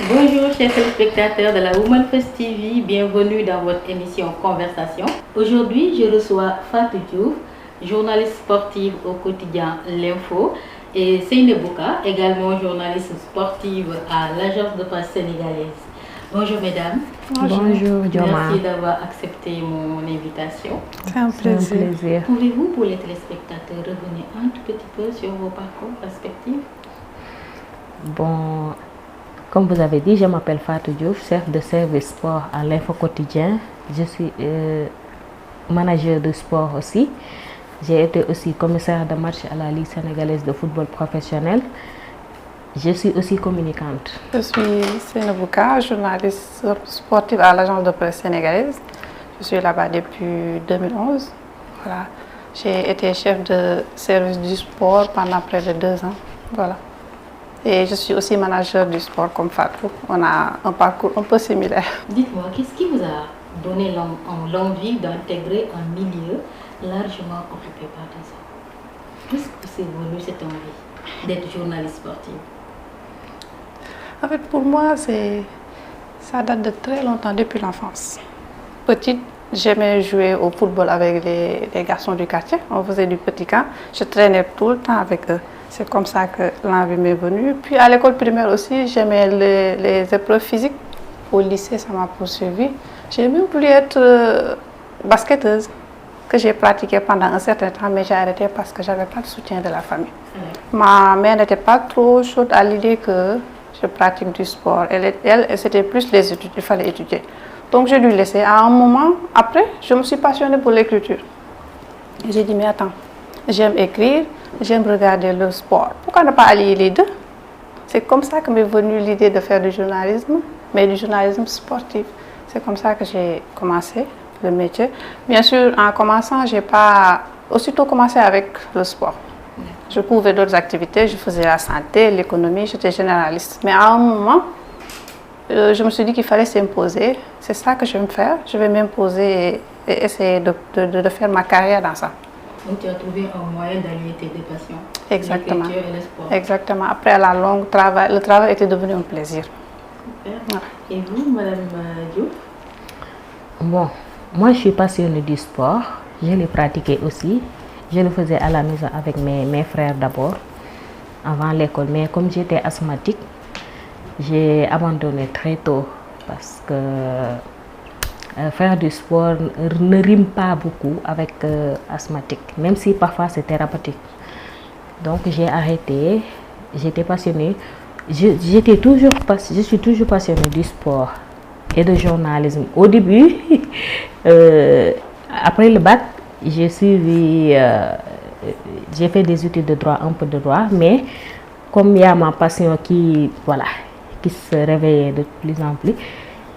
Bonjour chers téléspectateurs de la Woman First TV, bienvenue dans votre émission Conversation. Aujourd'hui, je reçois Fatou Diouf, journaliste sportive au quotidien L'Info, et Seine Bouka, également journaliste sportive à l'agence de presse sénégalaise. Bonjour mesdames. Bonjour Dioma. Merci d'avoir accepté mon invitation. C'est un plaisir. Pouvez-vous pour les téléspectateurs revenir un tout petit peu sur vos parcours respectifs? Bon, comme vous avez dit, je m'appelle Fatou Diouf, chef de service sport à l'Info quotidien. Je suis manager de sport aussi. J'ai été aussi commissaire de match à la Ligue sénégalaise de football professionnel. Je suis aussi communicante. Je suis Seine Bouka, journaliste sportive à l'agence de presse sénégalaise. Je suis là-bas depuis 2011. Voilà. J'ai été chef de service du sport pendant près de 2 ans. Voilà. Et je suis aussi manager du sport comme Fatou. On a un parcours un peu similaire. Dites-moi, qu'est-ce qui vous a donné l'envie d'intégrer un milieu largement occupé par des hommes? Qu'est-ce que c'est venu cette envie d'être journaliste sportive? En fait, pour moi, ça date de très longtemps, depuis l'enfance. Petite, j'aimais jouer au football avec les garçons du quartier. On faisait du petit camp. Je traînais tout le temps avec eux. C'est comme ça que l'envie m'est venue. Puis à l'école primaire aussi, j'aimais les épreuves physiques. Au lycée, ça m'a poursuivi. J'ai même voulu être basketteuse, que j'ai pratiqué pendant un certain temps, mais j'ai arrêté parce que je n'avais pas de soutien de la famille. Ma mère n'était pas trop chaude à l'idée que je pratique du sport. Elle, c'était plus les études, il fallait étudier. Donc je lui laissais. À un moment, après, je me suis passionnée pour l'écriture. J'ai dit, mais attends, j'aime écrire, j'aime regarder le sport. Pourquoi ne pas allier les deux? C'est comme ça que m'est venue l'idée de faire du journalisme, mais du journalisme sportif. C'est comme ça que j'ai commencé le métier. Bien sûr, en commençant, je n'ai pas aussitôt commencé avec le sport. Je couvrais d'autres activités, je faisais la santé, l'économie, j'étais généraliste. Mais à un moment, je me suis dit qu'il fallait s'imposer. C'est ça que je vais me faire. Je vais m'imposer et essayer de faire ma carrière dans ça. Donc tu as trouvé un moyen d'allier tes deux passions. Exactement. L'écriture et le sport. Exactement. Après la longue travail, le travail était devenu un plaisir. Super. Voilà. Et vous, Madame Diouf? Bon, moi je suis passionnée du sport. Je l'ai pratiqué aussi. Je le faisais à la maison avec mes frères d'abord, avant l'école. Mais comme j'étais asthmatique, j'ai abandonné très tôt parce que faire du sport ne rime pas beaucoup avec asthmatique, même si parfois c'est thérapeutique. Donc j'ai arrêté, j'étais passionnée. Je suis toujours passionnée du sport et de journalisme. Au début, après le bac, j'ai fait des études de droit, un peu de droit, mais comme il y a ma passion qui se réveillait de plus en plus,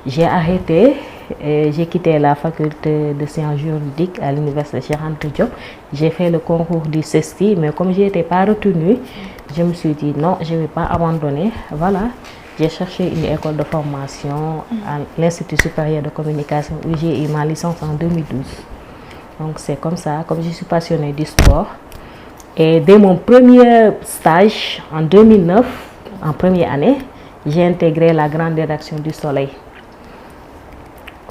j'ai arrêté. J'ai quitté la faculté de sciences juridiques à l'université Cheikh Anta Diop. J'ai fait le concours du CESTI, mais comme je n'étais pas retenue, je me suis dit non, je ne vais pas abandonner. Voilà, j'ai cherché une école de formation à l'Institut supérieur de communication où j'ai eu ma licence en 2012. Donc c'est comme ça, comme je suis passionnée du sport. Et dès mon premier stage en 2009, en première année, j'ai intégré la grande rédaction du Soleil.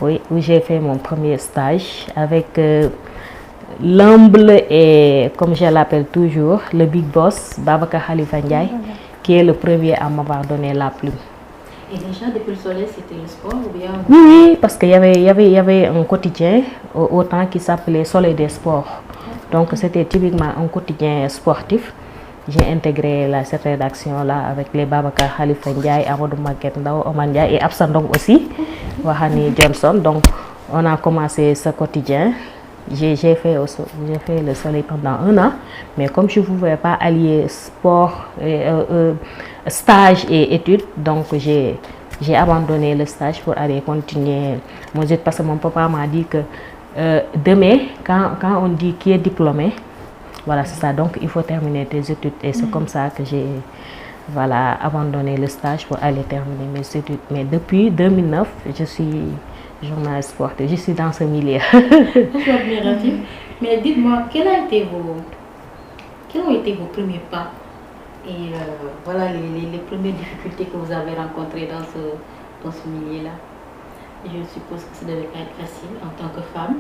Oui, où j'ai fait mon premier stage avec l'humble et, comme je l'appelle toujours, le big boss, Babacar Khalifa Ndiaye, qui est le premier à m'avoir donné la plume. Et déjà, depuis le Soleil, c'était le sport ou bien? Oui, parce qu'il y avait un quotidien au temps qui s'appelait Soleil des sports. Donc c'était typiquement un quotidien sportif. J'ai intégré cette rédaction-là avec les Babacar Khalifa Ndiaye, Amadou Maguette Ndao, Oman Ndiaye et Absandong aussi, Wahani Johnson. Donc on a commencé ce quotidien. J'ai fait le Soleil pendant 1 an, mais comme je ne pouvais pas allier sport, stage et études, donc j'ai abandonné le stage pour aller continuer mon étude parce que mon papa m'a dit que demain, quand on dit qui est diplômé, voilà, c'est ça. Donc il faut terminer tes études et c'est comme ça que j'ai abandonné le stage pour aller terminer mes études. Mais depuis 2009, je suis journaliste sportif. Je suis dans ce milieu. Je suis admirative. Mais dites-moi, quels ont été vos premiers pas Et voilà les premières difficultés que vous avez rencontrées dans ce milieu-là. Je suppose que ça ne devait pas être facile en tant que femme,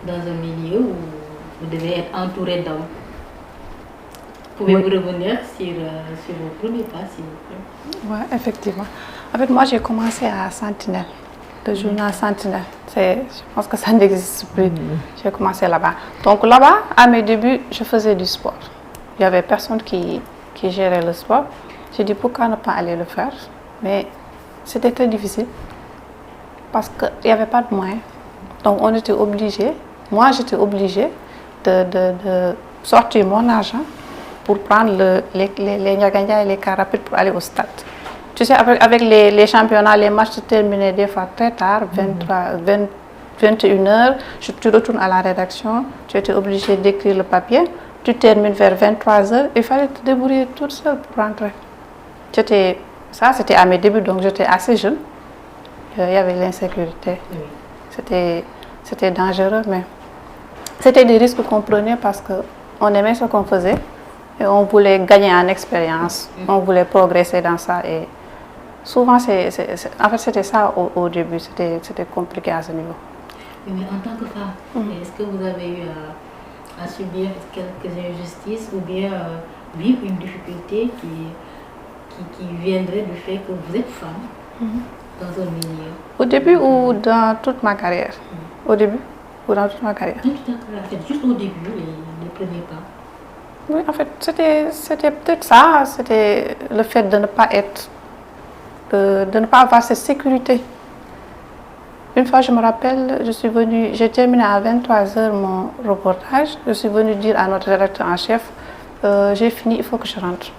dans un milieu où vous devez être entourée d'hommes. Pouvez-vous revenir sur vos premiers pas, s'il vous plaît? Oui, effectivement. En fait, moi, j'ai commencé à Sentinelle, le journal Sentinelle. Je pense que ça n'existe plus. J'ai commencé là-bas. Donc là-bas, à mes débuts, je faisais du sport. Il n'y avait personne qui gérait le sport. J'ai dit pourquoi ne pas aller le faire. Mais c'était très difficile parce qu'il n'y avait pas de moyens. Donc on était obligés, moi j'étais obligée de sortir mon argent pour prendre les Niaganya et les cars rapides pour aller au stade. Tu sais, avec les championnats, les matchs se terminaient des fois très tard, 21h. Tu retournes à la rédaction, tu étais obligé d'écrire le papier. Tu termines vers 23h, il fallait te débrouiller toute seule pour rentrer. Ça, c'était à mes débuts, donc j'étais assez jeune. Il y avait l'insécurité. C'était dangereux, mais c'était des risques qu'on prenait parce qu'on aimait ce qu'on faisait et on voulait gagner en expérience, on voulait progresser dans ça. Et souvent, en fait, c'était ça au début, c'était compliqué à ce niveau. Mais en tant que femme, est-ce que vous avez eu à subir quelques injustices ou bien vivre une difficulté qui viendrait du fait que vous êtes femme dans un milieu? Au début ou dans toute ma carrière? Au début ou dans toute ma carrière? Dans toute ma carrière, juste au début, les premiers pas. Oui, en fait, c'était peut-être ça, c'était le fait de ne pas de ne pas avoir cette sécurité. Une fois, je me rappelle, j'ai terminé à 23h mon reportage. Je suis venue dire à notre rédacteur en chef, j'ai fini, il faut que je rentre.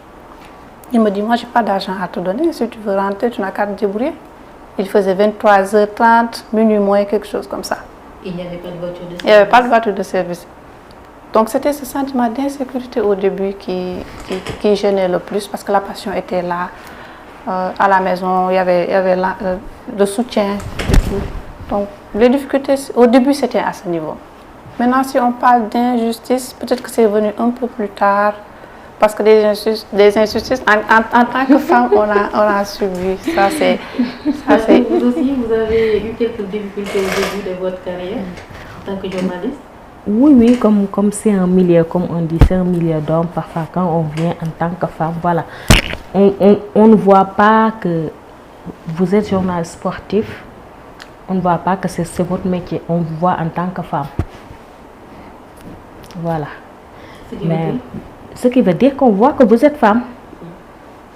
Il me dit, moi, je n'ai pas d'argent à te donner. Si tu veux rentrer, tu n'as qu'à te débrouiller. Il faisait 23h30, minuit moins, quelque chose comme ça. Il n'y avait pas de voiture de service? Il n'y avait pas de voiture de service. Donc, c'était ce sentiment d'insécurité au début qui gênait le plus parce que la passion était là. À la maison, il y avait le soutien et tout. Donc, les difficultés, au début, c'était à ce niveau. Maintenant, si on parle d'injustice, peut-être que c'est venu un peu plus tard, parce que des injustices, en tant que femme, on a subi. Ça, c'est... Vous aussi, vous avez eu quelques difficultés au début de votre carrière en tant que journaliste? Oui, comme c'est un milieu, comme on dit, c'est un milieu d'hommes. Parfois, quand on vient en tant que femme, voilà, on ne voit pas que vous êtes journaliste sportif. On ne voit pas que c'est votre métier. On vous voit en tant que femme. Voilà. Mais ce qui veut dire qu'on voit que vous êtes femme.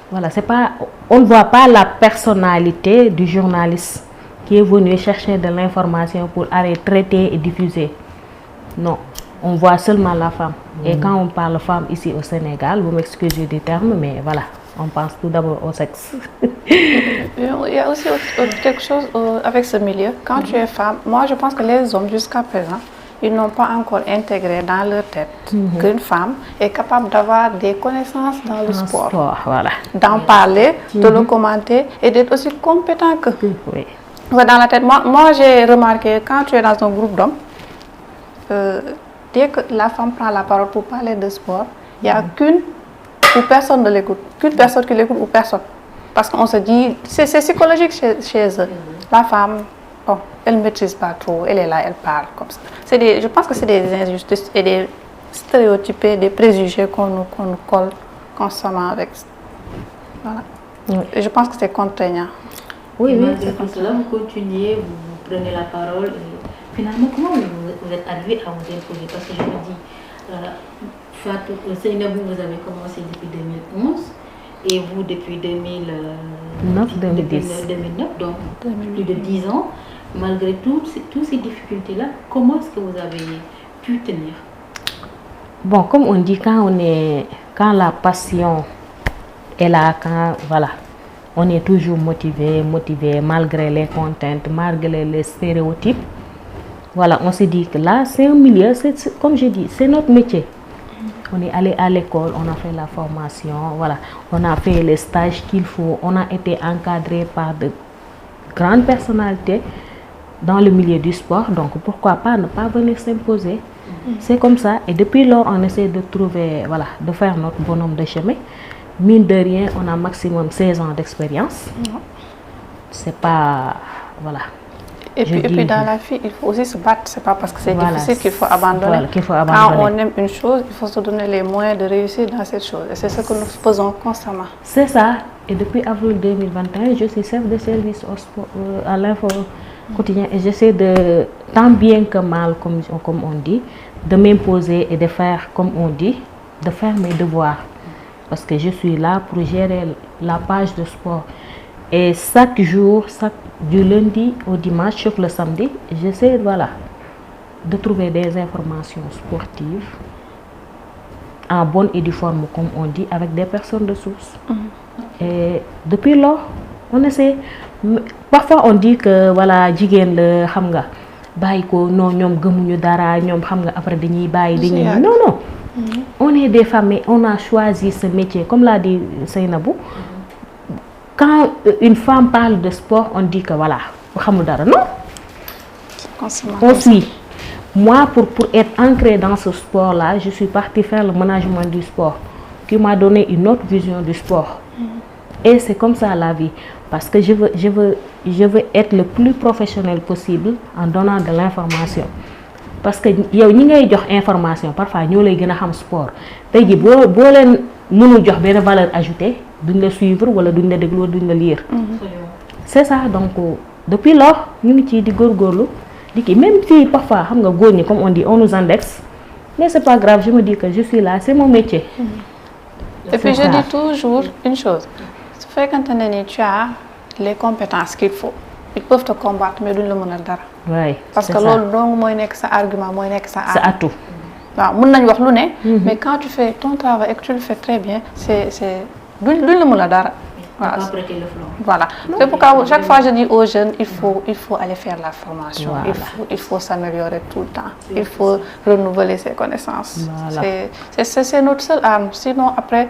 Voilà, c'est pas, on ne voit pas la personnalité du journaliste qui est venu chercher de l'information pour aller traiter et diffuser. Non, on voit seulement la femme. Et quand on parle femme ici au Sénégal, vous m'excusez du terme, mais voilà, on pense tout d'abord au sexe. Il y a aussi quelque chose avec ce milieu. Quand tu es femme, moi je pense que les hommes jusqu'à présent, ils n'ont pas encore intégré dans leur tête qu'une femme est capable d'avoir des connaissances dans le sport. Voilà. D'en parler, de le commenter et d'être aussi compétent que. Oui. Dans la tête. Moi j'ai remarqué, quand tu es dans un groupe d'hommes, dès que la femme prend la parole pour parler de sport, il n'y a qu'une ou personne ne l'écoute. Qu'une personne qui l'écoute ou personne. Parce qu'on se dit, c'est psychologique chez eux. La femme, bon, elle ne maîtrise pas trop, elle est là, elle parle comme ça. Je pense que c'est des injustices et des stéréotypes, des préjugés qu'on nous colle constamment avec. Voilà. Oui. Et je pense que c'est contraignant. Oui, c'est comme cela, vous continuez, vous prenez la parole. Et finalement, comment vous êtes arrivé à vous imposer? Parce que je me dis, Fatou, Seynabou, vous avez commencé depuis 2011 et vous depuis 2009, donc plus de 10 ans. Malgré toutes ces difficultés-là, comment est-ce que vous avez pu tenir? Bon, comme on dit, quand la passion est là, voilà, on est toujours motivé malgré les contraintes, malgré les stéréotypes. Voilà, on se dit que là, c'est un milieu, comme je dis, c'est notre métier. On est allé à l'école, on a fait la formation, voilà, on a fait les stages qu'il faut, on a été encadré par de grandes personnalités dans le milieu du sport, donc pourquoi pas ne pas venir s'imposer. C'est comme ça, et depuis lors, on essaie de trouver, voilà, de faire notre bonhomme de chemin. mine de rien, on a maximum 16 ans d'expérience. C'est pas... Voilà. Et puis dans la vie, il faut aussi se battre. C'est pas parce que c'est difficile qu'il faut abandonner. Quand on aime une chose, il faut se donner les moyens de réussir dans cette chose. Et c'est ce que nous faisons constamment. C'est ça. Et depuis avril 2021, je suis chef de service au sport, à l'info quotidien. Et j'essaie de, tant bien que mal, comme on dit, de m'imposer et de faire, comme on dit, de faire mes devoirs. Parce que je suis là pour gérer la page de sport. Et chaque jour, du lundi au dimanche, sauf le samedi, j'essaie de trouver des informations sportives en bonne et due forme, comme on dit, avec des personnes de source. Et depuis lors, on essaie. Parfois, on dit que voilà, jigen le xam nga bàyyi ko non ñom gëmuñu dara ñom xam nga après dañuy bàyyi dañuy non. On est des femmes et on a choisi ce métier. Comme l'a dit Seynabou, quand une femme parle de sport, on dit que voilà, non. On suit. Moi, pour être ancrée dans ce sport-là, je suis partie faire le management du sport, qui m'a donné une autre vision du sport. Et c'est comme ça la vie. Parce que je veux être le plus professionnel possible en donnant de l'information. Parce que yow ñi ngay jox information parfois ñoo lay gëna xam sport tay ji bo leen mënu jox ben valeur ajoutée duñ la suivre wala duñ la déglu duñ la lire. C'est ça. Donc depuis lors ñu ngi ci di gorgorlu di ki même si parfois xam nga goor ñi comme on dit on nous indexe, mais c'est pas grave, je me dis que je suis là, c'est mon métier. Et puis je dis toujours une chose, ce fait quand tu as les compétences qu'il faut, ils peuvent te combattre mais duñ la mënal dara. Oui, parce que loolu donc mooy nekk sa argument mooy nekk sa atout. waaw mën nañ wax lu ne. Mais quand tu fais ton travail et que tu le fais très bien, c'est duñ la mën a dara. Voilà. C'est pourquoi chaque fois je dis aux jeunes, il faut aller faire la formation. Voilà. Il faut s'améliorer tout le temps. Il faut renouveler ses connaissances. Voilà. C'est notre seule arme. Sinon après,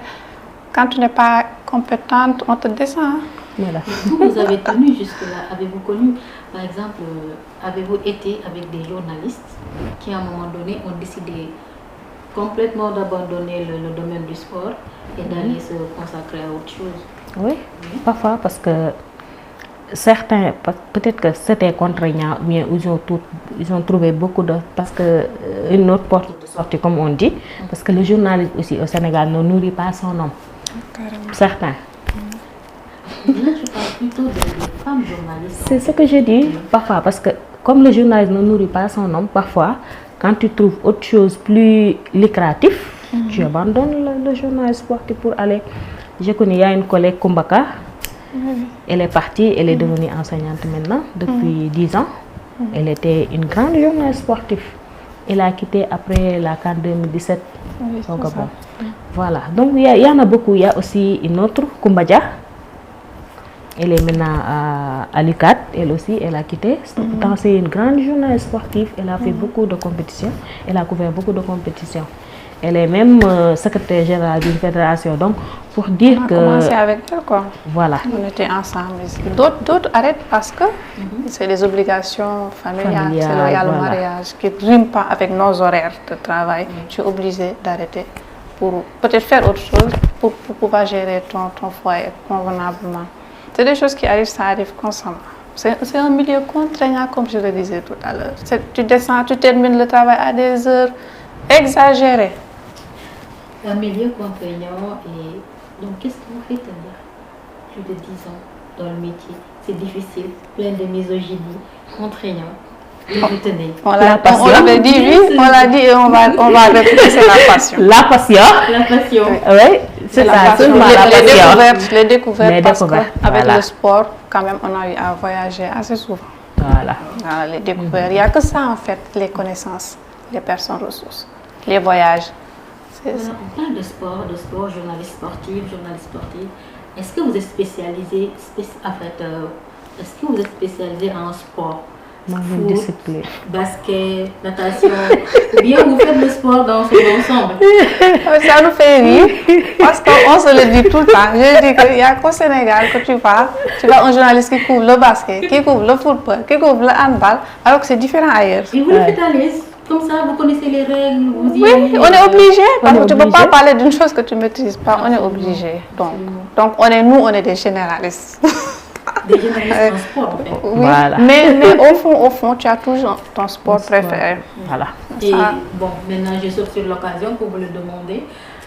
quand tu n'es pas compétente, on te descend. Voilà. Vous avez tenu jusque-là. Avez-vous connu, par exemple, avez-vous été avec des journalistes qui à un moment donné ont décidé complètement d'abandonner le domaine du sport et d'aller se consacrer à autre chose? Oui, parfois parce que certains, peut-être que c'était contraignant, mais ils ont trouvé beaucoup de... Parce que une autre porte de sortie, comme on dit, parce que le journaliste aussi au Sénégal ne nourrit pas son nom. Carrément. Certains. Là, je parle plutôt des femmes journalistes. C'est ce que je dis parfois, parce que comme le journaliste ne nourrit pas son nom, parfois, quand tu trouves autre chose plus lucratif, tu abandonnes le journaliste sportif pour aller... Je connais, il y a une collègue Kumbaka, elle est partie, elle est devenue enseignante maintenant, depuis 10 ans. Elle était une grande journaliste sportive. Elle a quitté après la CAN 2017 au Gabon. Voilà, donc il y en a beaucoup. Il y a aussi une autre, Kumbadja. Elle est maintenant à l'UCAD, elle aussi, elle a quitté. Pourtant, c'est une grande journaliste sportive, elle a fait beaucoup de compétitions, elle a couvert beaucoup de compétitions. Elle est même secrétaire générale d'une fédération. Donc, pour dire que... On a commencé avec elle, quoi. Voilà. On était ensemble. D'autres arrêtent parce que c'est des obligations familiales, c'est le mariage qui ne rime pas avec nos horaires de travail. Tu es obligé d'arrêter pour peut-être faire autre chose, pour pouvoir gérer ton foyer convenablement. C'est des choses qui arrivent, ça arrive constamment. C'est un milieu contraignant, comme je le disais tout à l'heure. Tu descends, tu termines le travail à des heures exagérées. Un milieu contraignant et donc qu'est-ce qui vous fait tenir plus de 10 ans dans le métier? C'est difficile, plein de misogynie, contraignant. Et vous tenez. On l'avait dit, oui, on l'a dit et on va répéter, c'est la passion. La passion. La passion. Oui, c'est la passion. Les découvertes parce qu'avec le sport, quand même, on a eu à voyager assez souvent. Voilà. Les découvertes, il n'y a que ça en fait, les connaissances, les personnes ressources, les voyages. Voilà, on parle de sport, journaliste sportif. Est-ce que vous êtes spécialisé, est-ce que vous êtes spécialisé en sport? Foot, basket, natation, ou bien vous faites le sport dans son ensemble? Ça nous fait rire, parce qu'on se le dit tout le temps. Je dis qu'il n'y a qu'au Sénégal que tu vas un journaliste qui couvre le basket, qui couvre le football, qui couvre le handball, alors que c'est différent ailleurs. Et vous le faites à l'aise? Comme ça, vous connaissez les règles. Vous y Oui, allez, on est obligé. Parce que tu ne peux pas obligé. parler d'une chose que tu ne maîtrises pas. On est obligé. Donc on est des généralistes. Des journalistes en sport, en fait. Oui, Voilà. mais au fond, tu as toujours ton sport préféré. Voilà. Et Ça. bon, maintenant, je saute sur l'occasion pour vous le demander.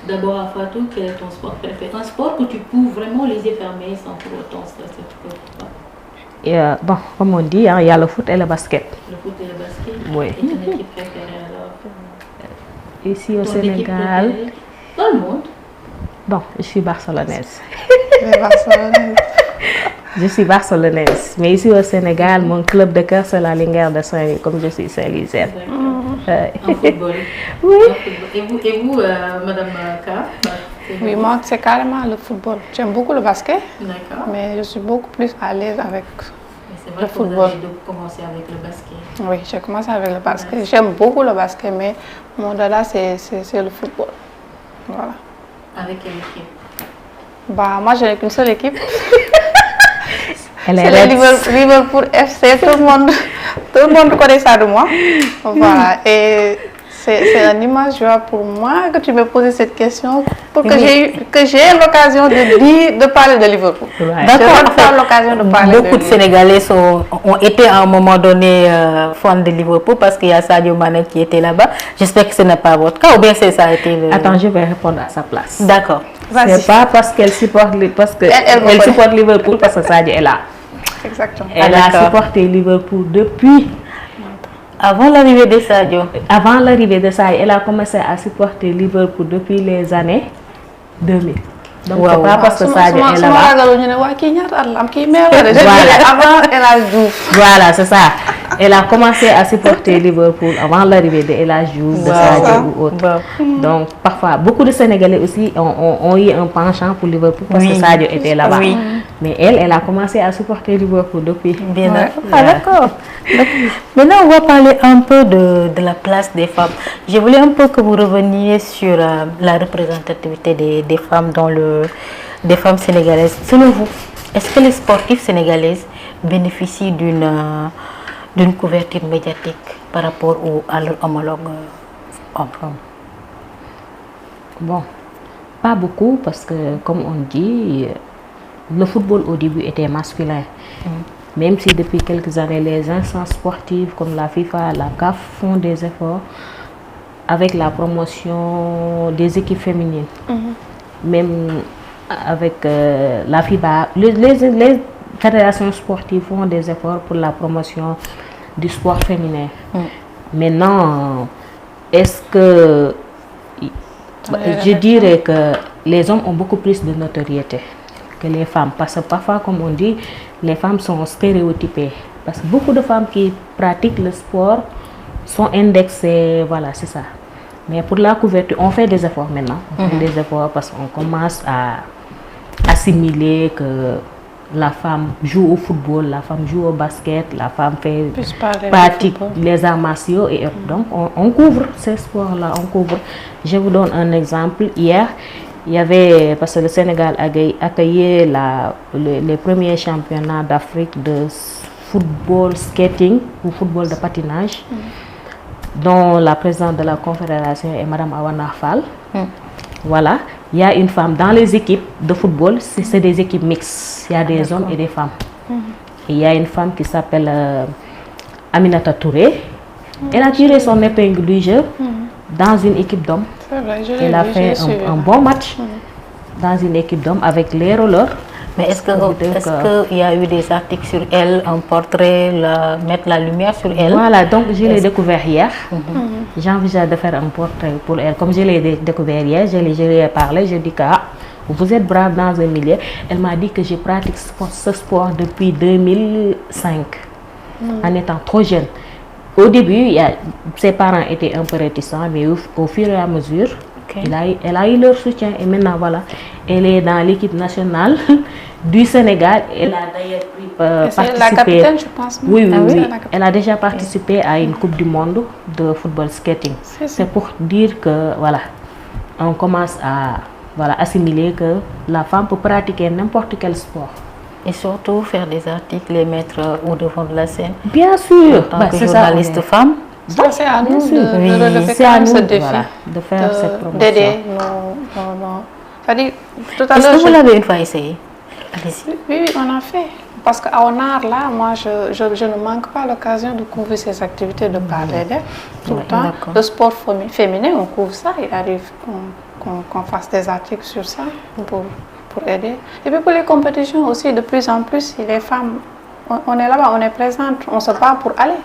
D'abord, à Fatou, quel est ton sport préféré? Un sport que tu peux vraiment les yeux fermés sans pour autant stresser. Et, bon, comme on dit, hein, il y a le foot et le basket. Le foot et le basket. Oui. Et ton équipe préférée alors? Ici au Ton équipe Sénégal, préférée? Dans le monde. bon, je suis barcelonaise. Les Barcelonais. Je suis barcelonaise. Mais ici au Sénégal, mon club de cœur, c'est la Linguère de Saint-Louis, comme je suis Saint-Louisienne. En football. Oui. En football. Et vous Madame K? Oui, moi, c'est carrément le football. J'aime beaucoup le basket, D'accord. mais je suis beaucoup plus à l'aise avec. Mais c'est vrai Le que vous football. avez commencé avec le basket. Oui, j'ai commencé avec le basket. J'aime beaucoup le basket, mais mon dada, c'est le football. Voilà. Avec quelle équipe? Bah, moi, je n'ai qu'une seule équipe. Elle est C'est le Reds. Liverpool FC. Tout le monde connaît ça de moi. Voilà. Et c'est un immense joie pour moi que tu me poses cette question pour que j'ai l'occasion de parler de Liverpool. Ouais. D'accord. Je vais pas l'occasion de parler Beaucoup de Sénégalais ont été à un moment donné fans de Liverpool parce qu'il y a Sadio Mané qui était là-bas. J'espère que ce n'est pas votre cas ou bien ça a été le... Attends, je vais répondre à sa place. D'accord. Vas-y. C'est pas parce qu'elle supporte, elle supporte Liverpool parce que Sadio est là. Exactement. Elle a d'accord. supporté Liverpool depuis. Avant l'arrivée de Sadio. Avant l'arrivée de Sadio, elle a commencé à supporter Liverpool depuis les années 2000. Donc Wow. c'est pas parce que Sadio est là-bas. Avant, elle a joué. Voilà, c'est ça. Elle a commencé à supporter Liverpool avant l'arrivée de El Hadji Diouf, de Sadio ou autre. Donc parfois, beaucoup de Sénégalais aussi ont eu un penchant pour Liverpool parce que Sadio était là-bas. Oui. Mais elle a commencé à supporter Liverpool depuis. Bien Ouais. Ah, d'accord. Maintenant, on va parler un peu de la place des femmes. Je voulais un peu que vous reveniez sur la représentativité des femmes des femmes sénégalaises. Selon vous, est-ce que les sportifs sénégalaises bénéficient d'une couverture médiatique par rapport à leurs homologues hommes? Bon, pas beaucoup parce que, comme on dit, le football au début était masculin. Même si depuis quelques années, les instances sportives comme la FIFA, la CAF font des efforts avec la promotion des équipes féminines. Même avec la FIBA, les fédérations sportives font des efforts pour la promotion du sport féminin. Maintenant, est-ce que... Je dirais que les hommes ont beaucoup plus de notoriété que les femmes. Parce que parfois, comme on dit, les femmes sont stéréotypées. Parce que beaucoup de femmes qui pratiquent le sport sont indexées. Voilà, c'est ça. Mais pour la couverture, on fait des efforts maintenant. On fait des efforts parce qu'on commence à assimiler que la femme joue au football, la femme joue au basket, la femme pratique les arts martiaux et autres. Donc on couvre ces sports-là, on couvre. Je vous donne un exemple. Hier, il y avait, parce que le Sénégal a accueilli les premiers championnats d'Afrique de football skating ou football de patinage, dont la présidente de la confédération est Madame Awana Fall. Voilà, il y a une femme dans les équipes de football, c'est des équipes mixtes, il y a des hommes et des femmes. Et il y a une femme qui s'appelle Aminata Touré. Elle a tiré son épingle du jeu dans une équipe d'hommes. Elle a fait un bon match dans une équipe d'hommes avec les rollers. Mais est-ce qu'il y a eu des articles sur elle, un portrait, mettre la lumière sur elle? Voilà, donc je l'ai découvert hier. J'envisage de faire un portrait pour elle. Comme je l'ai découvert hier, je lui ai parlé, je lui ai dit que vous êtes brave dans un milieu. Elle m'a dit que je pratique ce sport depuis 2005, en étant trop jeune. Au début, ses parents étaient un peu réticents, mais au fur et à mesure, elle a eu leur soutien. Et maintenant, voilà, elle est dans l'équipe nationale du Sénégal. Elle a d'ailleurs participé. La capitaine, je pense. Oui, oui. Elle a déjà participé à une Coupe du Monde de football skating. C'est pour dire que, voilà, on commence à assimiler que la femme peut pratiquer n'importe quel sport. Et surtout faire des articles, les mettre au devant de la scène. Bien sûr. En tant que journaliste femme. Ça, c'est à nous de relever c'est à nous ce défi, voilà, de faire cette promotion. d'aider nos... C'est-à-dire, tout à Est-ce l'heure, que vous l'avez une fois essayé? Allez-y. oui, on a fait. Parce qu'en art, là, moi, je ne manque pas l'occasion de couvrir ces activités, de parler d'elles tout le temps. d'accord. Le sport féminin, on couvre ça. Il arrive qu'on fasse des articles sur ça pour aider. Et puis pour les compétitions aussi, de plus en plus, les femmes, on est là-bas, on est présente, on se bat pour aller,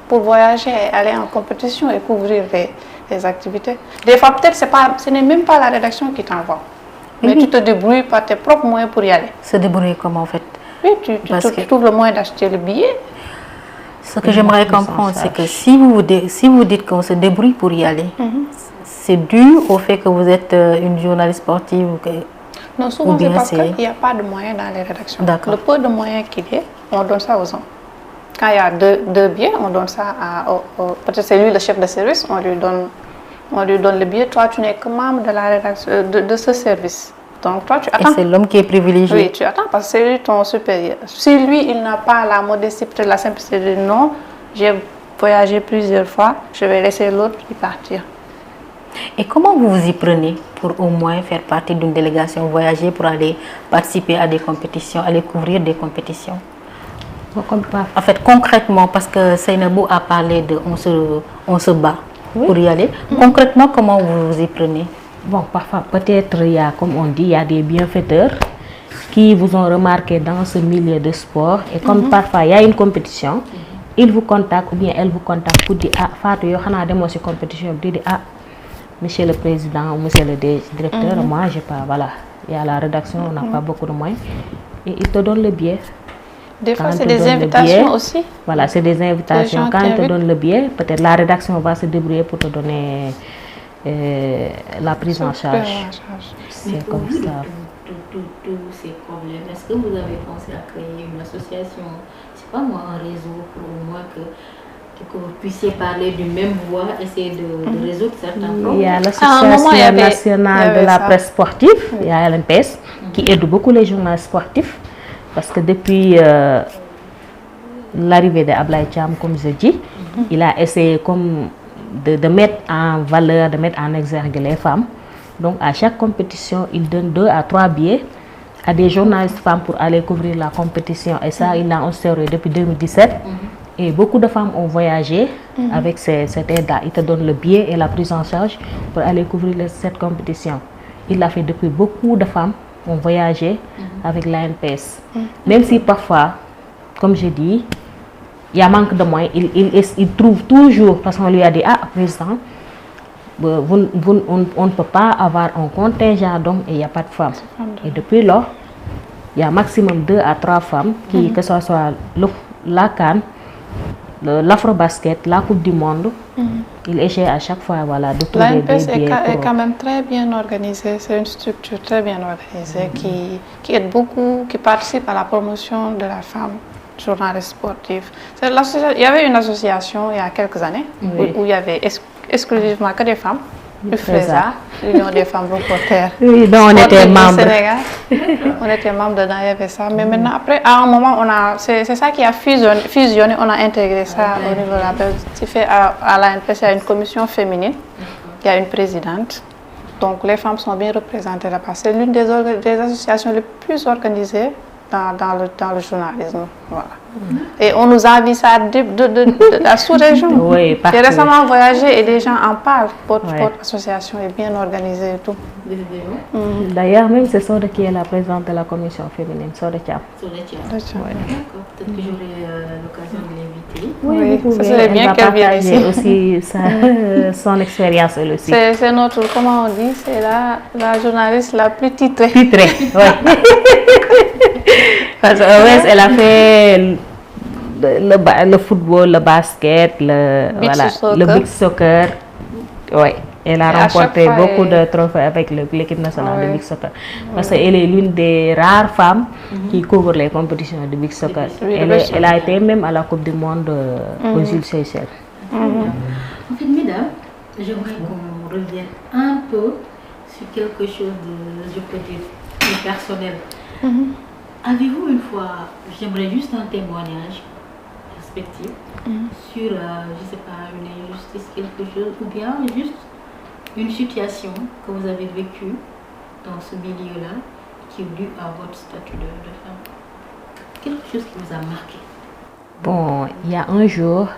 pour voyager et aller en compétition et couvrir les activités. Des fois, peut-être, ce n'est même pas la rédaction qui t'envoie. Mais tu te débrouilles par tes propres moyens pour y aller. Se débrouiller comment en fait? Oui, tu trouves le moyen d'acheter le billet. Ce que j'aimerais comprendre, c'est que si vous dites qu'on se débrouille pour y aller, c'est dû au fait que vous êtes une journaliste sportive ou que... Non, souvent c'est parce qu'il n'y a pas de moyens dans les rédactions. Le peu de moyens qu'il y a, on donne ça aux hommes. Quand il y a deux billets, on donne ça peut-être c'est lui le chef de service, on lui donne le billet. Toi, tu n'es que membre de la rédaction, de ce service. Donc toi, tu attends. Et c'est l'homme qui est privilégié. Oui, tu attends parce que c'est lui ton supérieur. Si lui, il n'a pas la modestie, peut-être la simplicité de non, j'ai voyagé plusieurs fois, je vais laisser l'autre y partir. Et comment vous vous y prenez pour au moins faire partie d'une délégation, voyager pour aller participer à des compétitions, aller couvrir des compétitions? En fait, concrètement, parce que Seynabou a parlé de on se bat pour y aller. Concrètement, comment vous vous y prenez? Bon, parfois, peut-être, il y a, comme on dit, il y a des bienfaiteurs qui vous ont remarqué dans ce milieu de sport. Et comme parfois, il y a une compétition, ils vous contactent ou bien elles vous contactent pour dire « Ah, Fatou, yo, xana demo ci compétition. » Ah, monsieur le président ou monsieur le directeur, moi, j'ai pas, voilà. Il y a la rédaction, on n'a pas beaucoup de moyens. Et ils te donnent le billet. Des fois, c'est des invitations aussi. Voilà, c'est des invitations. Quand ils te donnent le billet, peut-être la rédaction va se débrouiller pour te donner la prise en charge. C'est comme ça. Tous ces problèmes. Est-ce que vous avez pensé à créer une association, je sais pas moi, un réseau pour au moins que vous puissiez parler d'une même voix, essayer de résoudre certains problèmes? Il y a l'Association nationale de la presse sportive, il y a l'NPS, qui aide beaucoup les journalistes sportifs. Parce que depuis l'arrivée de Ablaye Thiam, comme je dis, il a essayé comme de mettre en valeur, de mettre en exergue les femmes. Donc à chaque compétition, il donne 2 à 3 billets à des journalistes femmes pour aller couvrir la compétition. Et ça, il l'a instauré depuis 2017. Et beaucoup de femmes ont voyagé avec cette aide-là. Il te donne le billet et la prise en charge pour aller couvrir cette compétition. Il l'a fait depuis. Beaucoup de femmes ont voyagé avec l'ANPS. Même si parfois, comme je dis, il y a manque de moyens, il trouve toujours, parce qu'on lui a dit, ah, président, on ne peut pas avoir un contingent d'hommes et il n'y a pas de femmes. Et depuis lors, il y a maximum 2 à 3 femmes, qui, que ce soit la CAN, l'Afrobasket, la Coupe du Monde, il essaie à chaque fois voilà, de trouver des billets. L'ANPS est quand même très bien organisée, c'est une structure très bien organisée qui aide beaucoup, qui participe à la promotion de la femme journaliste sportive. Il y avait une association il y a quelques années où il y avait exclusivement que des femmes. L'UFRESA, l'Union des femmes reporters. Oui, dont on était membre. On était membre dedans, il y avait ça. Mais maintenant, après, à un moment, c'est ça qui a fusionné, on a intégré ça au niveau de la presse. À l'ANPS, il y a une commission féminine, il y a une présidente. Donc les femmes sont bien représentées là-bas. C'est l'une des associations les plus organisées dans le journalisme. Voilà. Et on nous a dit ça de la sous-région. Oui, j'ai récemment voyagé et les gens en parlent. Votre association est bien organisée et tout. D'ailleurs, même c'est Soda qui est la présidente de la commission féminine, Soda Thiam. D'accord, peut-être que j'aurai l'occasion de l'inviter. Oui, vous ça pouvez. serait bien qu'elle vienne ici. Aussi son expérience elle aussi. C'est notre, comment on dit, c'est la journaliste la plus titrée. Titrée, oui. Parce qu'elle a fait le football, le basket, le beach soccer. Oui, elle a remporté beaucoup de trophées avec l'équipe nationale de beach soccer. Parce qu'elle est l'une des rares femmes qui couvre les compétitions de beach soccer. Elle a été même à la Coupe du Monde aux îles Seychelles. En fait, mesdames, j'aimerais qu'on revienne un peu sur quelque chose de, je peux dire, plus personnel. Avez-vous une fois, j'aimerais juste un témoignage, parce perspective sur, je sais pas, une injustice, quelque chose, ou bien juste une situation que vous avez vécue dans ce milieu-là qui est due à votre statut de femme. Quelque chose qui vous a marqué. Bon, il y a un jour,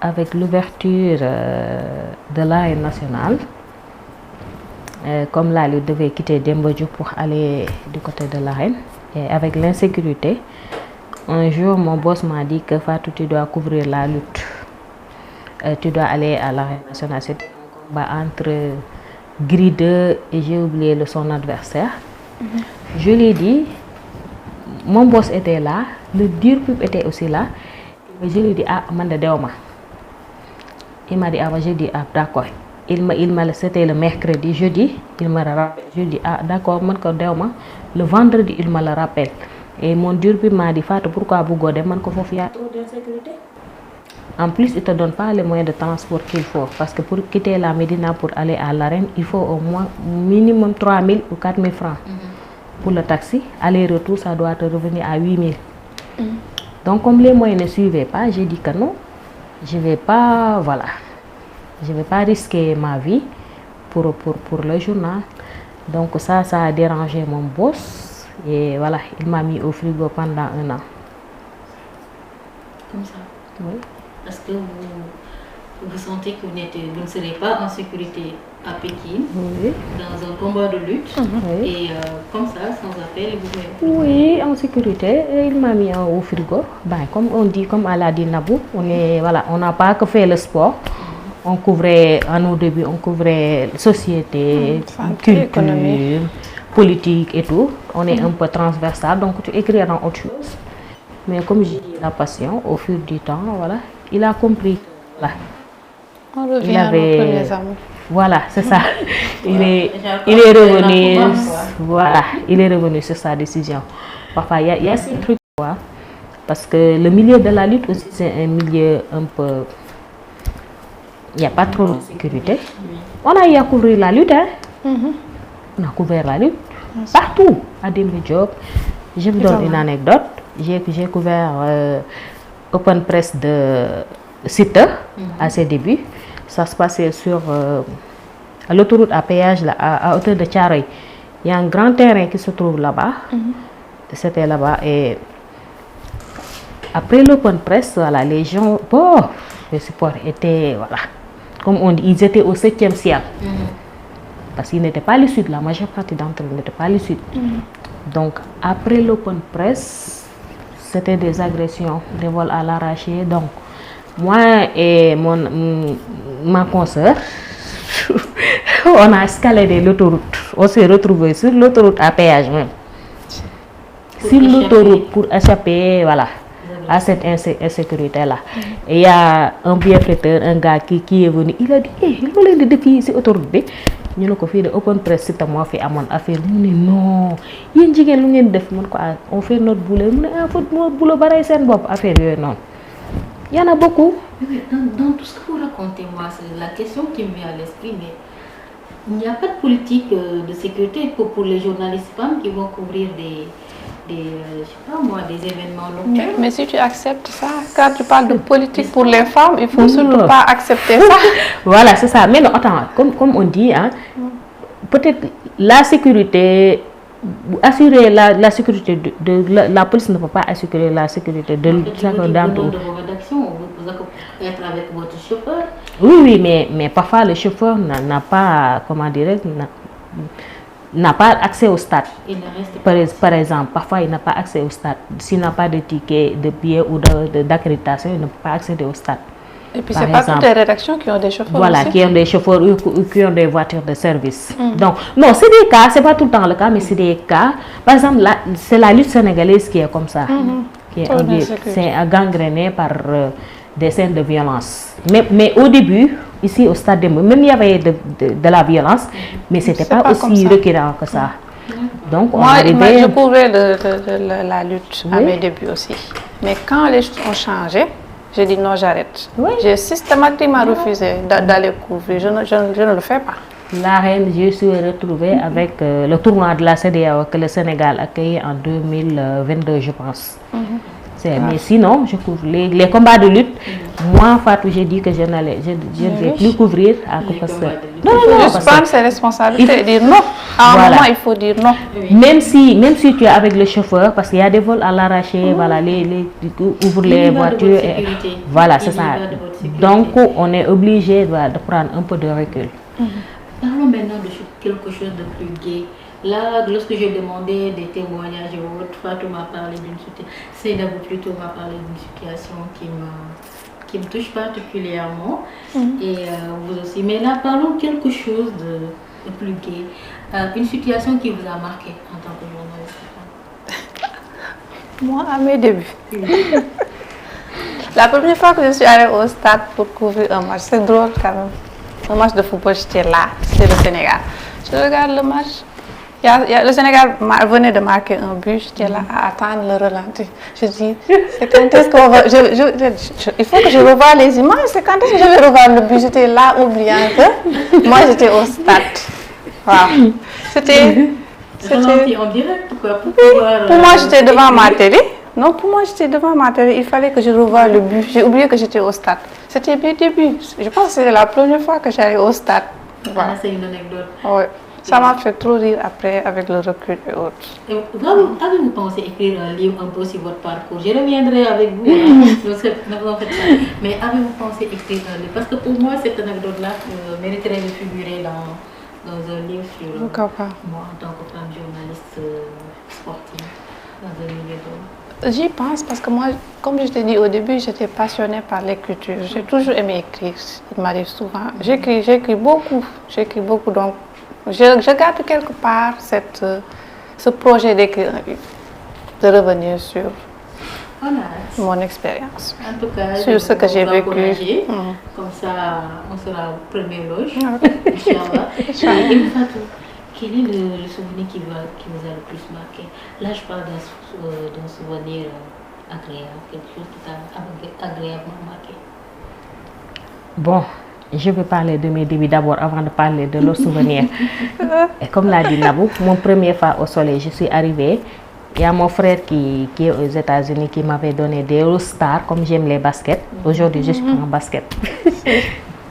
avec l'ouverture de l'arène nationale, comme là, il devait quitter Demba Diop pour aller du côté de l'arène, et avec l'insécurité, un jour, mon boss m'a dit que Fatou, tu dois couvrir la lutte. Tu dois aller à l'arène nationale. C'était un combat entre Gris 2 et j'ai oublié son adversaire. Je lui ai dit, mon boss était là, le dur pub était aussi là. Mais je lui ai dit, ah, Manda Deoma. Il m'a dit, ah, j'ai dit, ah, d'accord. C'était le mercredi, jeudi, il me rappelle. Je lui ai dit, ah, d'accord, Deoma. Le vendredi, il me le rappelle. Et mon dur pub m'a dit, Fatou, pourquoi vous godez? Il y a trop d'insécurité. En plus, il ne te donne pas les moyens de transport qu'il faut. Parce que pour quitter la Médina pour aller à l'arène, il faut au moins minimum 3 000 ou 4 000 francs. Pour le taxi, aller-retour, ça doit te revenir à 8 000. Donc, comme les moyens ne suivaient pas, j'ai dit que non, je ne vais pas, je vais pas risquer ma vie pour le journal. Donc, ça a dérangé mon boss. Et voilà, il m'a mis au frigo pendant 1 an. Comme ça? Oui. Parce que vous sentez que vous ne serez pas en sécurité à Pékin, dans un combat de lutte, et comme ça, sans appel, vous pouvez... Oui, en sécurité, et il m'a mis au frigo. Ben, comme on dit, comme elle a dit Nabou, on n'a pas que fait le sport. On couvrait, à nos débuts, on couvrait société, culture, économie, politique et tout. On est un peu transversal, donc tu écris dans autre chose. Mais comme je dis, la passion, au fil du temps, voilà, il a compris. Voilà. On revient à nos premiers amours. Voilà, c'est ça. Il est revenu. Voilà, il est revenu sur sa décision. Parfois, il y a ces trucs, quoi. Parce que le milieu de la lutte aussi, c'est un milieu un peu... Il n'y a pas trop de sécurité. On a eu à couvrir la lutte, hein. On a couvert la lutte partout. À Demba Diop. Je vous donne une anecdote. J'ai couvert Open Press de Siteu à ses débuts. Ça se passait sur l'autoroute à péage là, à hauteur de Thiaroye. Il y a un grand terrain qui se trouve là-bas. C'était là-bas. Et après l'Open Press, voilà, les gens, les supports étaient, voilà, comme on dit, ils étaient au 7e ciel. Parce qu'ils n'étaient pas lucides. La majeure partie d'entre eux n'étaient pas lucides. Donc, après l'Open Press, c'était des agressions, des vols à l'arraché. Donc, moi et ma consoeur, on a escaladé l'autoroute. On s'est retrouvés sur l'autoroute à péage même. Sur l'autoroute pour échapper, voilà, à cette insécurité-là. Et il y a un bienfaiteur, un gars qui est venu, il a dit, il voulait des défis sur l'autoroute. Ñu ne ko fii de Open Press Siteu moo fi amoon affaire mu ne non yéen jigéen lu ngeen def mun ko on fait notre boulot mu ne notre boulot ba rey seen bopp affaire yooyu noonu y en a beaucoup. Dans tout ce que vous racontez, moi, c'est la question qui me vient à l'esprit, mais il n'y a pas de politique de sécurité pour les journalistes femmes qui vont couvrir je sais pas moi, des événements locaux. Mais si tu acceptes ça, quand tu parles de politique pour les femmes, il faut surtout pas accepter ça. Voilà, c'est ça. Mais non, attends, comme on dit, hein, peut-être la sécurité, assurer la sécurité la police ne peut pas assurer la sécurité de chacun d'entre eux. Vos rédactions, vous allez être avec votre chauffeur. Oui, mais parfois le chauffeur n'a pas, comment dirais n'a pas accès au stade. Par exemple, parfois il n'a pas accès au stade. S'il n'a pas de ticket de billet ou d'accréditation, il n'a pas accéder au stade. Et puis c'est pas toutes les rédactions qui ont des chauffeurs. Voilà, aussi. qui ont des chauffeurs ou qui ont des voitures de service. Donc, non, c'est des cas, c'est pas tout le temps le cas, mais c'est des cas. Par exemple, c'est la lutte sénégalaise qui est comme ça. C'est gangréné par des scènes de violence. Mais au début, ici au stade de même il y avait de la violence, mais c'était pas aussi récurrent que ça. Donc, moi, je couvrais la lutte à mes débuts aussi. Mais quand les choses ont changé, j'ai dit non, j'arrête. J'ai systématiquement refusé d'aller couvrir. Je ne le fais pas. L'arène, je suis retrouvée avec le tournoi de la CEDEAO que le Sénégal a accueilli en 2022, je pense. Mais sinon, je couvre les combats de lutte. Moi, Fatou, j'ai dit que je ne vais plus couvrir à cause que... Non, juste prendre ses responsabilités et dire non. À un moment, il faut dire non. Même si tu es avec le chauffeur, parce qu'il y a des vols à l'arraché, voilà, ouvre les voitures. Voilà, c'est ça. Donc, on est obligé de prendre un peu de recul. Parlons maintenant de quelque chose de plus gai. Là, lorsque j'ai demandé des témoignages et autres, Fatou m'a parlé d'une situation, Seynabou plutôt m'a parlé d'une situation qui me touche particulièrement, et vous aussi. Mais là, parlons quelque chose de plus gai. Une situation qui vous a marqué en tant que journaliste. Moi, à mes débuts. La première fois que je suis allée au stade pour couvrir un match, c'est drôle quand même. Un match de football, j'étais là, c'était le Sénégal. Je regarde le match. Le Sénégal venait de marquer un but, j'étais là à attendre le ralenti. Je dis, c'est quand est-ce qu'on va... il faut que je revoie les images, c'est quand est-ce que je vais revoir le but. J'étais là, oubliant que moi j'étais au stade. Wow. C'était en direct, quoi, pour moi, j'étais devant ma télé. Non, pour moi, j'étais devant ma télé. Il fallait que je revoie le but. J'ai oublié que j'étais au stade. C'était mes débuts. Je pense que c'était la première fois que j'allais au stade. Voilà. C'est une anecdote. Oui. Ça m'a fait trop rire après avec le recul et autres. Avez-vous pensé écrire un livre un peu sur votre parcours? Je reviendrai avec vous. Mais avez-vous pensé écrire un livre? Parce que pour moi, cette anecdote-là mériterait de figurer dans un livre sur Pourquoi pas? moi en tant que femme journaliste sportive dans un milieu d'hommes. J'y pense parce que moi, comme je t'ai dit au début, j'étais passionnée par l'écriture. J'ai toujours aimé écrire. Il m'arrive souvent. J'écris beaucoup. Donc, je garde quelque part ce projet d'écrire un livre, de revenir sur mon expérience, en tout cas, sur ce que j'ai vécu. Comme ça, on sera au premier loge. Inch'Allah. Et Fatou, quel est le souvenir qui vous a le plus marqué? Là, je parle d'un souvenir agréable, quelque chose qui t'a agréablement marqué. Bon. Je vais parler de mes débuts d'abord avant de parler de leurs souvenirs. Et comme l'a dit Nabou, mon premier fois au soleil, je suis arrivée. Il y a mon frère qui est aux États-Unis qui m'avait donné des All-Stars, comme j'aime les baskets. Aujourd'hui, je suis en basket.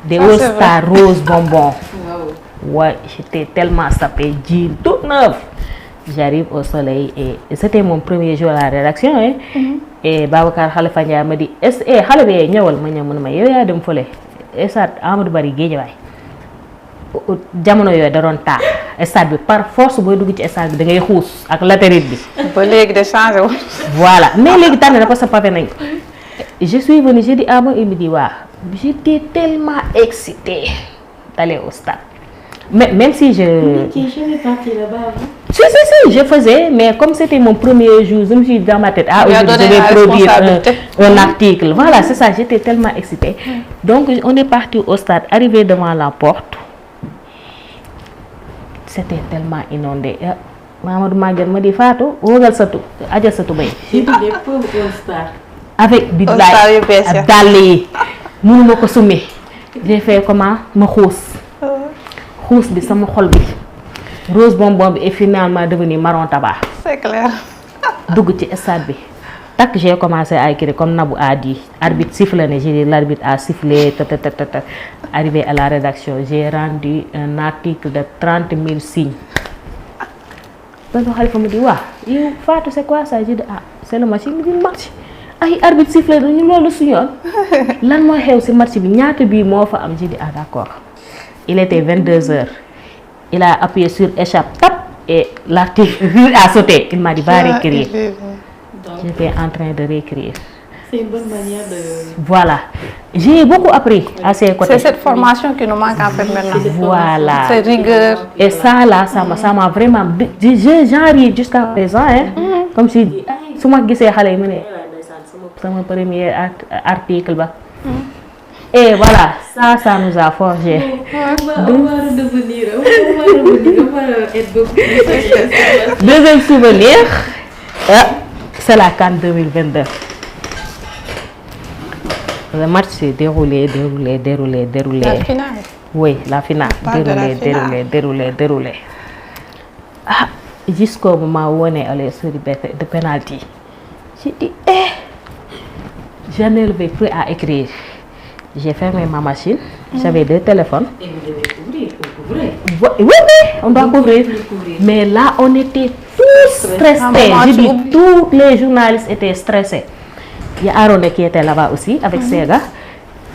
Des All-Stars rose bonbons. Wow. Ouais, j'étais tellement sapée, jean toute neuve. J'arrive au soleil et c'était mon premier jour à la rédaction. Hein? Et Babacar Khalifa Ndiaye me dit, Khalifa Ndiaye, je vais stade Amadou Bari Guédiawaye jamono yooyu da doon taa stade bi par force booy dugg ci stade bi da ngay xuus ak latérite bi. ba léegi de changé wu. Voilà mais léegi tànn na parce que pavé nañ ko. Je suis venue, j'ai dit il me dit waaw. J'étais tellement excitée d'aller au stade. Mais même si je... Vous n'étiez jamais parti là-bas? Si, je faisais, mais comme c'était mon premier jour, je me suis dit dans ma tête, aujourd'hui je vais produire un article. Voilà, c'est ça, j'étais tellement excitée. Donc on est parti au stade, arrivé devant la porte. C'était tellement inondé. Mamadou Maguette me dit, Fatou, regarde ça tout, adja ça tout bien. J'étais des pauvres au stade. Avec Bidlaï, Dalé, nous me consommé. J'ai fait comment? Me rousse. Rousse bi sama xol bi rose bonbon bi est finalement devenu marron tabac. C'est clair. Dugg ci stade bi tak j'ai commencé à écrire comme Nabou a dit. Arbitre siffle, j'ai dit l'arbitre a sifflé. Arrivé à la rédaction, j'ai rendu un article de 30 000 signes. Donc Khalifa me dit ouais, Fatou c'est quoi ça? J'ai dit c'est le match. Il me dit match. Ay arbitre sifflé ñu lolu su yoon. Lan mo xew ci match bi ñaata bi mo fa am? J'ai dit d'accord. Il était 22h. Il a appuyé sur échappe, tap, et l'article a sauté. Il m'a dit, va réécrire. J'étais en train de réécrire. C'est une bonne manière de... Voilà. J'ai beaucoup appris à ses côtés. C'est cette formation qui nous manque en fait maintenant. Voilà. C'est rigueur. Et ça là, ça m'a vraiment... J'en ris jusqu'à présent. Hein? Comme si... Si moi je c'est mon premier article. Et voilà, ça nous a forgé. On va redevenir, on va être beaucoup plus. Deuxième souvenir, c'est la CAN 2022. Le match s'est déroulé. La finale? Oui, la finale. Déroulé. Jusqu'au moment où on est allé sur le penalty. J'ai dit, je n'avais plus à écrire. J'ai fermé ma machine. J'avais 2 téléphones. Et vous devez couvrir, vous couvrez. Oui, on doit couvrir. Mais là, on était tous stressés. Je dis, tous les journalistes étaient stressés. Il y a Aaron qui était là-bas aussi avec ses gars.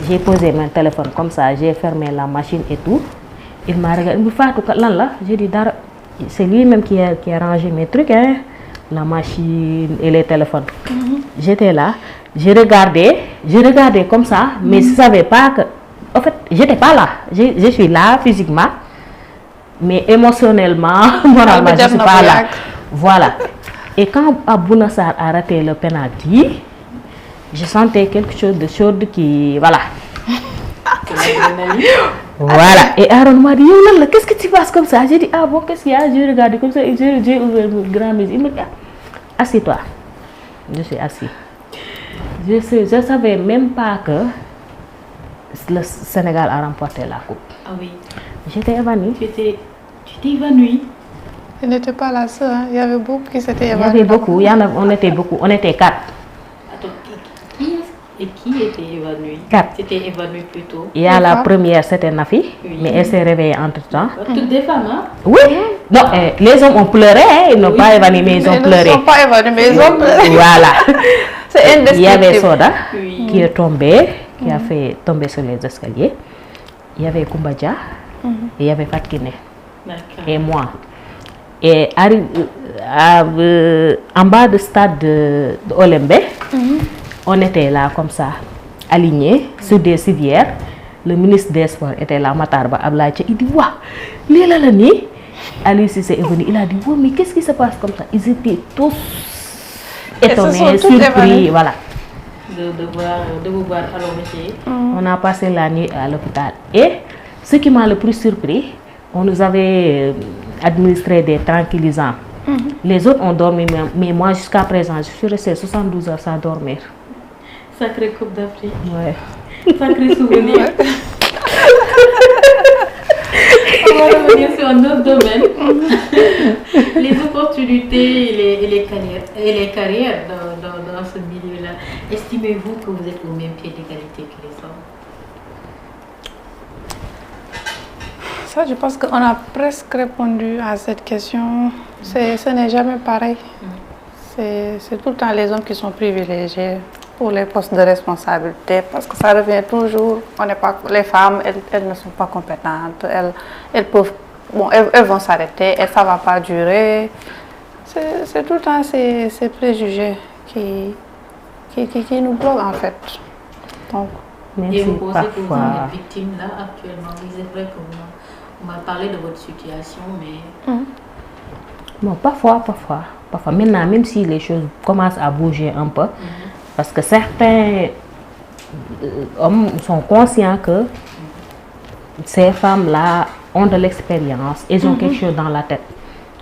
J'ai posé mon téléphone comme ça, j'ai fermé la machine et tout. Il m'a regardé, il m'a dit, j'ai dit, c'est lui-même qui a rangé mes trucs, hein, la machine et les téléphones. J'étais là, je regardais comme ça, mais je ne savais pas que... En fait, je n'étais pas là. Je suis là physiquement, mais émotionnellement, moralement, je ne suis pas là. Voilà. Et quand Bouna Sarr a raté le penalty, je sentais quelque chose de chaud qui... Voilà. Voilà. Et Aaron m'a dit, qu'est-ce que tu passes comme ça? J'ai dit, ah bon, qu'est-ce qu'il y a? Je regardé comme ça, j'ai ouvert le grand mise. Il me dit, assieds-toi. Je suis assis. Je ne savais même pas que le Sénégal a remporté la coupe. Ah oui. J'étais évanouie. Tu t'es évanouie. Tu n'étais pas la seule, hein? Il y avait beaucoup qui s'étaient évanouis. Il y avait beaucoup, on était beaucoup, on était 4. Attends, qui était évanouie? 4. C'était évanoui plutôt. Il y a la première, c'était Nafi, mais elle s'est réveillée entre-temps. Toutes des femmes, hein? Oui. Non, les hommes ont pleuré, hein? Ils n'ont pas évanoui, mais ils ont pleuré. Ils ne sont pas évanouis, mais ils ont pleuré. Voilà. C'est indescriptible. Il y avait Soda qui est tombé, qui a fait tomber sur les escaliers. Il y avait Koumbadia et il y avait Fatkine. Et moi. Et en bas du stade de Olembe, on était là comme ça, alignés sur des civières. Le ministre des Sports était là, Matarba Ablaïche. Il dit, waouh, Léla Lani. Ali Cissé est venu, il a dit, ouais, mais qu'est-ce qui se passe comme ça? Ils étaient tous étonnés, surpris, voilà. De vous voir allongé. On a passé la nuit à l'hôpital. Et ce qui m'a le plus surpris, on nous avait administré des tranquillisants. Les autres ont dormi, mais moi jusqu'à présent, je suis restée 72 heures sans dormir. Sacrée Coupe d'Afrique. Ouais. Sacré souvenir. On va revenir sur un autre domaine. Les opportunités et les carrières dans ce milieu-là. Estimez-vous que vous êtes au même pied d'égalité que les hommes? Ça, je pense qu'on a presque répondu à cette question. Ce n'est jamais pareil. C'est tout le temps les hommes qui sont privilégiés pour les postes de responsabilité, parce que ça revient toujours, les femmes, elles ne sont pas compétentes, elles vont s'arrêter, ça ne va pas durer. C'est tout le temps ces préjugés qui nous bloquent en fait. Donc, et vous pensez que vous en êtes victime là actuellement? C'est vrai que vous m'avez parlé de votre situation, mais... Bon, parfois. Maintenant, même si les choses commencent à bouger un peu, parce que certains hommes sont conscients que ces femmes-là ont de l'expérience, elles ont quelque chose dans la tête.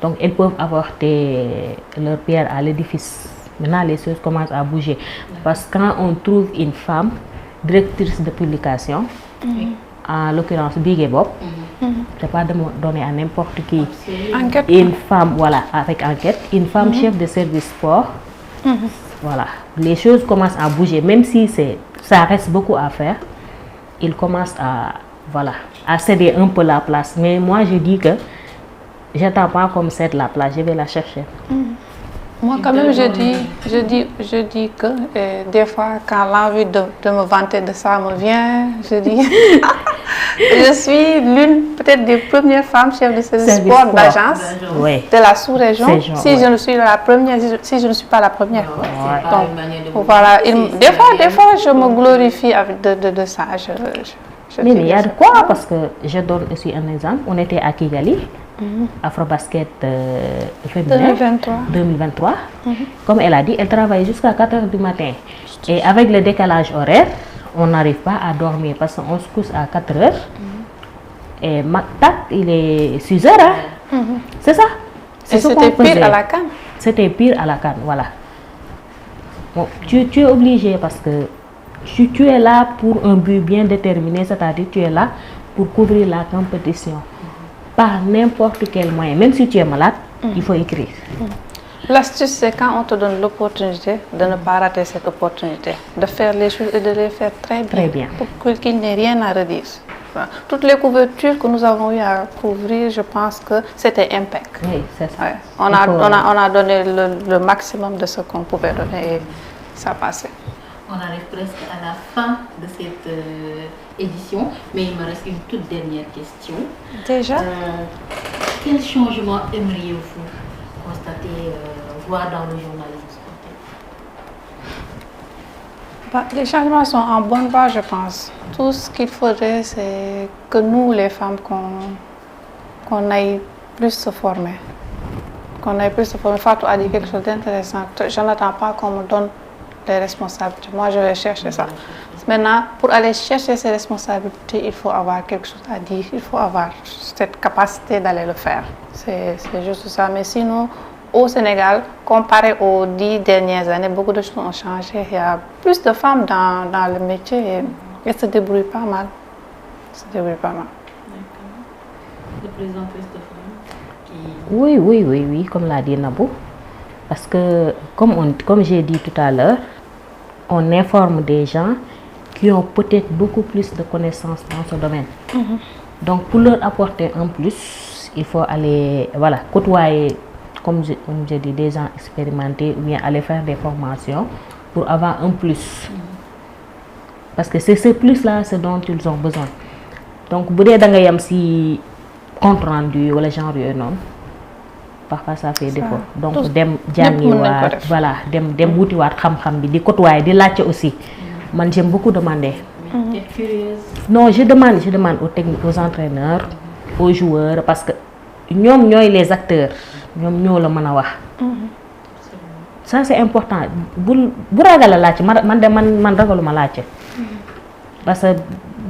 Donc, elles peuvent apporter leur pierre à l'édifice. Maintenant, les choses commencent à bouger. Parce que quand on trouve une femme directrice de publication, en l'occurrence Big et Bob, c'est pas donné à n'importe qui. Enquête. Une femme, voilà, avec enquête, une femme chef de service sport, voilà, les choses commencent à bouger, même si ça reste beaucoup à faire, ils commencent à céder un peu la place. Mais moi, je dis que j'attends pas comme c'est la place, je vais la chercher. Moi, quand même, je dis que des fois, quand l'envie de me vanter de ça me vient, je dis je suis l'une peut-être des premières femmes chefs de service sport d'agence de la sous-région. Si je ne suis la première, si je ne suis pas la première. Donc, voilà. Des fois, je me glorifie de ça. Mais il y a de quoi, parce que je donne aussi un exemple. On était à Kigali. Afrobasket féminin 2023. Comme elle a dit, elle travaille jusqu'à 4 h du matin. Et avec le décalage horaire, on n'arrive pas à dormir parce qu'on se couche à 4 h. Et Maktak, il est 6 h. Hein? C'est ça. C'était pire à la CAN. C'était pire à la CAN, voilà. Bon, tu es obligé parce que tu es là pour un but bien déterminé, c'est-à-dire tu es là pour couvrir la compétition. Par n'importe quel moyen, même si tu es malade, il faut écrire. L'astuce, c'est quand on te donne l'opportunité de ne pas rater cette opportunité, de faire les choses et de les faire très bien, Très bien. pour qu'il n'y ait rien à redire. Voilà. Toutes les couvertures que nous avons eu à couvrir, je pense que c'était impeccable. Oui, c'est ça. Ouais. On a donné le maximum de ce qu'on pouvait donner et ça passait. On arrive presque à la fin de cette édition, mais il me reste une toute dernière question. Déjà Quel changement aimeriez-vous constater, voir dans le journalisme sportif? Les changements sont en bonne voie, je pense. Tout ce qu'il faudrait, c'est que nous, les femmes, qu'on aille plus se former. Qu'on aille plus se former. Fatou a dit quelque chose d'intéressant. Je n'attends pas qu'on me donne les responsabilités. Moi, je vais chercher ça. Maintenant, pour aller chercher ces responsabilités, il faut avoir quelque chose à dire. Il faut avoir cette capacité d'aller le faire. C'est juste ça. Mais sinon, au Sénégal, comparé aux 10 dernières années, beaucoup de choses ont changé. Il y a plus de femmes dans le métier et elles se débrouillent pas mal. D'accord. Le président Christophe. Oui, comme l'a dit Nabou. Parce que, comme j'ai dit tout à l'heure, on informe des gens qui ont peut-être beaucoup plus de connaissances dans ce domaine. Donc, pour leur apporter un plus, il faut aller côtoyer, comme je dis, des gens expérimentés ou bien aller faire des formations pour avoir un plus. Parce que c'est ce plus-là, ce dont ils ont besoin. Donc, si vous avez si compte rendu ou les gens non, parfois ça fait défaut. Donc, dem jangiwaat, voilà, dem wutiwaat xam-xam bi di côtoyer di laajte aussi. Man j'aime beaucoup demander. T'es curieuse? Non, je demande aux techniques, aux entraîneurs, aux joueurs parce que ñom ñoy les acteurs. Ñom ñoo la mëna wax. Ça c'est important. Bu ragal la laajte man ragaluma laajte. Parce que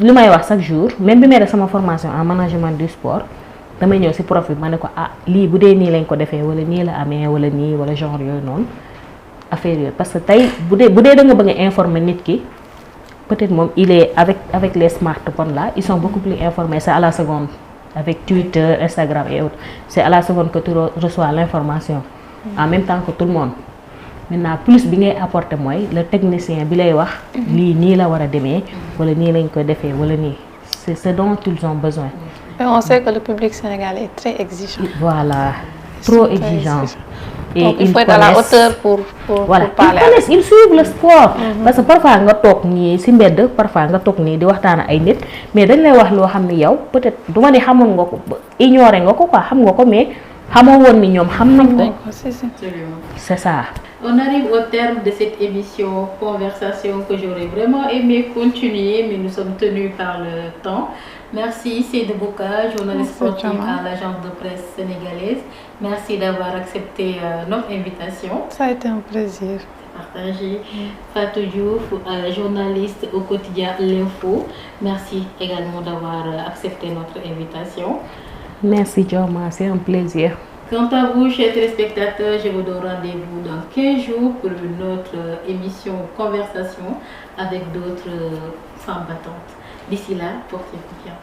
li may wax chaque jour, même bi may def sama formation en management du sport, damay ñëw ci prof bi ma ne ko lii bu dee nii lañ ko defee wala nii la amee wala nii wala genre yooyu noonu affaire yooyu parce que tey bu dee da nga bëgg a informer nit ki peut-être moom il est avec les smartphones là ils sont beaucoup plus informés, c'est à la seconde avec Twitter, Instagram et autres, c'est à la seconde que tu reçois l'information en même temps que tout le monde. Maintenant plus bi ngay apporter mooy le technicien bi lay wax lii nii la war a demee wala nii lañ ko defee wala nii, c'est ce dont ils ont besoin. Et on sait que le public sénégalais est très exigeant. Voilà, trop exigeant. Et donc, il faut être à la hauteur pour parler. Ils suivent le sport. Parce que parfois nga toog nii ci mbedd, parfois nga toog nii di waxtaan ak ay nit, mais dañ lay wax loo xam ne yow peut-être duma ne xamoon nga ko, ignorer nga ko quoi, xam nga ko mais xamoo woon ni ñoom xam nañ ko. C'est ça. On arrive au terme de cette émission conversation que j'aurais vraiment aimé continuer, mais nous sommes tenus par le temps. Merci Seydou Bouka, journaliste sportif à l'agence de presse sénégalaise. Merci d'avoir accepté notre invitation. Ça a été un plaisir. Partagé. Fatou Diouf, journaliste au quotidien L'Info. Merci également d'avoir accepté notre invitation. Merci Dioma, c'est un plaisir. Quant à vous, chers téléspectateurs, je vous donne rendez-vous dans 15 jours pour une autre émission Conversation avec d'autres femmes battantes. D'ici là, portez-vous bien.